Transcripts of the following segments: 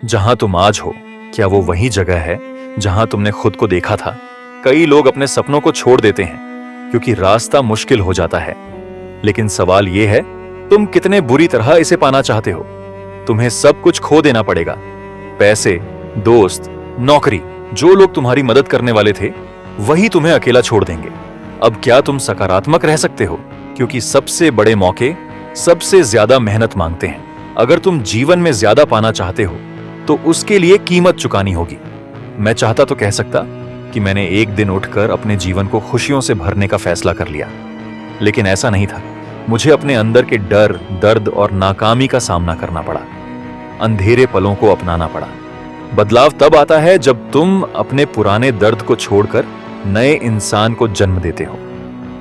जहां तुम आज हो, क्या वो वही जगह है जहां तुमने खुद को देखा था? कई लोग अपने सपनों को छोड़ देते हैं क्योंकि रास्ता मुश्किल हो जाता है। लेकिन सवाल यह है, तुम कितने बुरी तरह इसे पाना चाहते हो? तुम्हें सब कुछ खो देना पड़ेगा। पैसे, दोस्त, नौकरी, जो लोग तुम्हारी मदद करने वाले थे, वही तुम्हें अकेला छोड़ देंगे। अब क्या तुम सकारात्मक रह सकते हो? क्योंकि सबसे बड़े मौके सबसे ज्यादा मेहनत मांगते हैं। अगर तुम जीवन में ज्यादा पाना चाहते हो तो उसके लिए कीमत चुकानी होगी। मैं चाहता तो कह सकता कि मैंने एक दिन उठकर अपने जीवन को खुशियों से भरने का फैसला कर लिया, लेकिन ऐसा नहीं था। मुझे अपने अंदर के डर, दर्द और नाकामी का सामना करना पड़ा। अंधेरे पलों को अपनाना पड़ा। बदलाव तब आता है जब तुम अपने पुराने दर्द को छोड़कर नए इंसान को जन्म देते हो।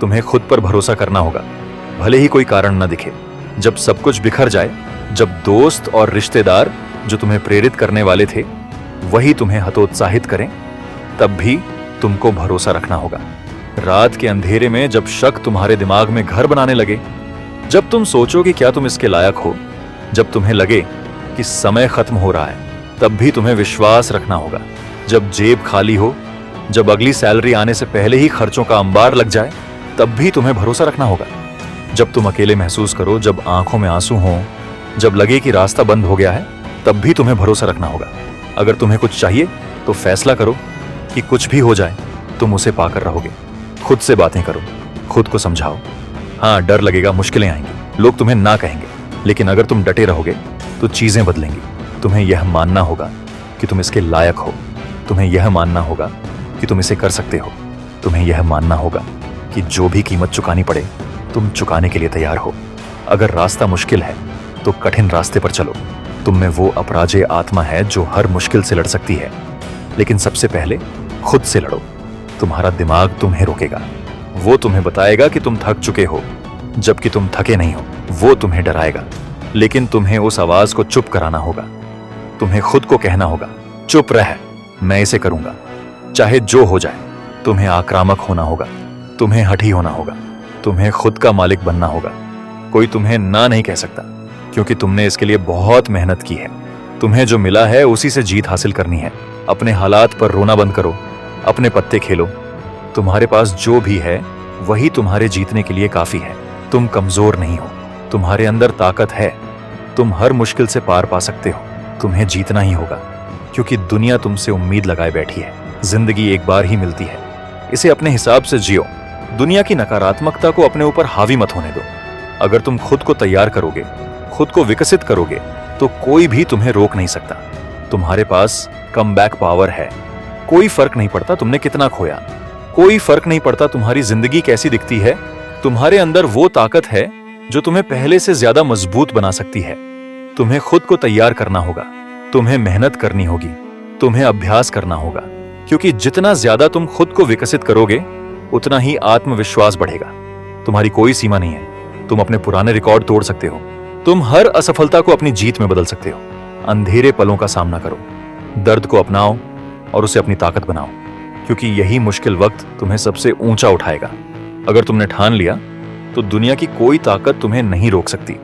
तुम्हें खुद पर भरोसा करना होगा, भले ही कोई कारण न दिखे। जब सब कुछ बिखर जाए, जब दोस्त और रिश्तेदार जो तुम्हें प्रेरित करने वाले थे वही तुम्हें हतोत्साहित करें, तब भी तुमको भरोसा रखना होगा। रात के अंधेरे में जब शक तुम्हारे दिमाग में घर बनाने लगे, जब तुम सोचो कि क्या तुम इसके लायक हो, जब तुम्हें लगे कि समय खत्म हो रहा है, तब भी तुम्हें विश्वास रखना होगा। जब जेब खाली हो, जब अगली सैलरी आने से पहले ही खर्चों का अंबार लग जाए, तब भी तुम्हें भरोसा रखना होगा। जब तुम अकेले महसूस करो, जब आंखों में आंसू हों, जब लगे कि रास्ता बंद हो गया है, तब भी तुम्हें भरोसा रखना होगा। अगर तुम्हें कुछ चाहिए तो फैसला करो कि कुछ भी हो जाए तुम उसे पाकर रहोगे। खुद से बातें करो, खुद को समझाओ। हाँ, डर लगेगा, मुश्किलें आएंगी, लोग तुम्हें ना कहेंगे, लेकिन अगर तुम डटे रहोगे तो चीजें बदलेंगी। तुम्हें यह मानना होगा कि तुम इसके लायक हो। तुम्हें यह मानना होगा कि तुम इसे कर सकते हो। तुम्हें यह मानना होगा कि जो भी कीमत चुकानी पड़े, तुम चुकाने के लिए तैयार हो। अगर रास्ता मुश्किल है तो कठिन रास्ते पर चलो। तुम में वो अपराजेय आत्मा है जो हर मुश्किल से लड़ सकती है, लेकिन सबसे पहले खुद से लड़ो। तुम्हारा दिमाग तुम्हें रोकेगा। वो तुम्हें बताएगा कि तुम थक चुके हो, जबकि तुम थके नहीं हो। वो तुम्हें डराएगा, लेकिन तुम्हें उस आवाज को चुप कराना होगा। तुम्हें खुद को कहना होगा, चुप रह, मैं इसे करूंगा, चाहे जो हो जाए। तुम्हें आक्रामक होना होगा, तुम्हें हठी होना होगा, तुम्हें खुद का मालिक बनना होगा। कोई तुम्हें ना नहीं कह सकता, क्योंकि तुमने इसके लिए बहुत मेहनत की है। तुम्हें जो मिला है उसी से जीत हासिल करनी है। अपने हालात पर रोना बंद करो, अपने पत्ते खेलो। तुम्हारे पास जो भी है वही तुम्हारे जीतने के लिए काफी है। तुम कमजोर नहीं हो, तुम्हारे अंदर ताकत है। तुम हर मुश्किल से पार पा सकते हो। तुम्हें जीतना ही होगा, क्योंकि दुनिया तुमसे उम्मीद लगाए बैठी है। जिंदगी एक बार ही मिलती है, इसे अपने हिसाब से जियो। दुनिया की नकारात्मकता को अपने ऊपर हावी मत होने दो। अगर तुम खुद को तैयार करोगे, खुद को विकसित करोगे, तो कोई भी तुम्हें रोक नहीं सकता। तुम्हारे पास कमबैक पावर है। कोई फर्क नहीं पड़ता तुमने कितना खोया, कोई फर्क नहीं पड़ता तुम्हारी जिंदगी कैसी दिखती है। तुम्हारे अंदर वो ताकत है जो तुम्हें पहले से ज्यादा मजबूत बना सकती है। तुम्हें खुद को तैयार करना होगा, तुम्हें मेहनत करनी होगी, तुम्हें अभ्यास करना होगा, क्योंकि जितना ज्यादा तुम खुद को विकसित करोगे, उतना ही आत्मविश्वास बढ़ेगा। तुम्हारी कोई सीमा नहीं है। तुम अपने पुराने रिकॉर्ड तोड़ सकते हो। तुम हर असफलता को अपनी जीत में बदल सकते हो। अंधेरे पलों का सामना करो, दर्द को अपनाओ और उसे अपनी ताकत बनाओ, क्योंकि यही मुश्किल वक्त तुम्हें सबसे ऊंचा उठाएगा। अगर तुमने ठान लिया तो दुनिया की कोई ताकत तुम्हें नहीं रोक सकती।